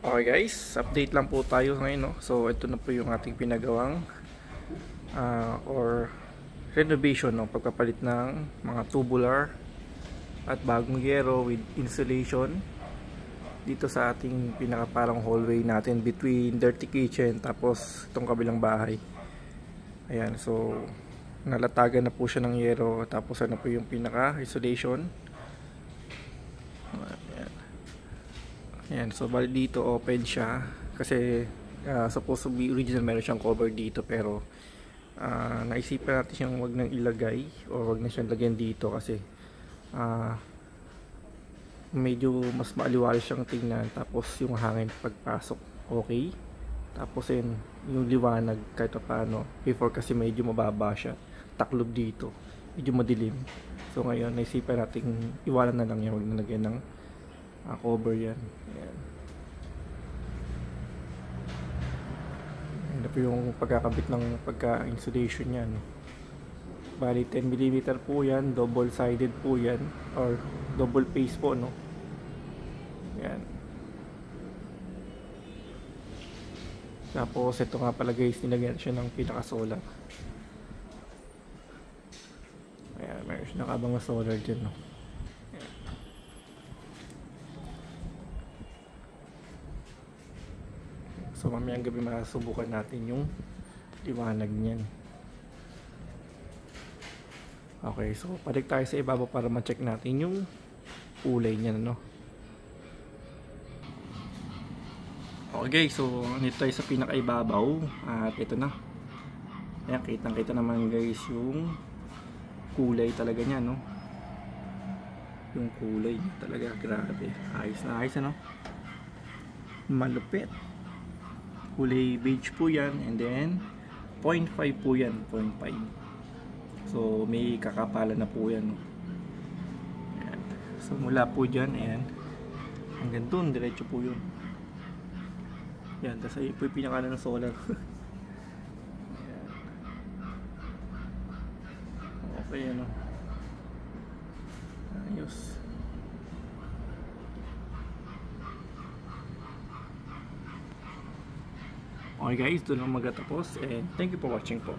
Okay guys, update lang po tayo ngayon, no? So ito na po yung ating pinagawang or renovation, no? Pagpapalit ng mga tubular at bagong yero with insulation dito sa ating pinakaparang hallway natin between dirty kitchen tapos itong kabilang bahay. Ayan, so nalatagan na po siya ng yero, tapos ano po yung pinaka isolation. Ayan, so bali dito open siya kasi supposed to be original, meron siyang cover dito, pero naisipan natin siyang wag nang ilagay o wag na siyang lagyan dito kasi medyo mas maaliwalas siyang tingnan, tapos yung hangin pagpasok okay, tapos yung liwanag kahit paano before, kasi medyo mababa siya, taklob dito, medyo madilim. So ngayon naisipan natin iwanan na lang yan, wag na lagyan ng cover yan. Ayan. Ayan na po yung pagkakabit ng pagka-insulation yan. Bali 10mm po yan, double sided po yan or double face po, no? Ayan. Tapos ito nga pala guys, nilagyan siya ng pinaka-solar. Ayan, mayroon siya nakabang na solar dyan, no? So mamayang gabi masubukan natin yung liwanag niyan. Okay, so balik tayo sa ibabaw para ma-check natin yung kulay niya, no? Okay, so nito tayo sa pinakaibabaw at ito na. Ayan, kitang-kita naman guys yung kulay talaga niya, no? Yung kulay talaga, grabe. Ayos na ayos, ano? Malupit. Kulay beige po yan, and then 0.5 po yan, 0.5. So may kakapalan na po yan, no? Ayan. So mula po dyan, ayan, hanggang dun, diretso po yun. Yan, tapos ay po yung pinakanan ng solar. Ayan. Okay, ano, ayos. Okay guys, doon lang magtatapos, and thank you for watching po.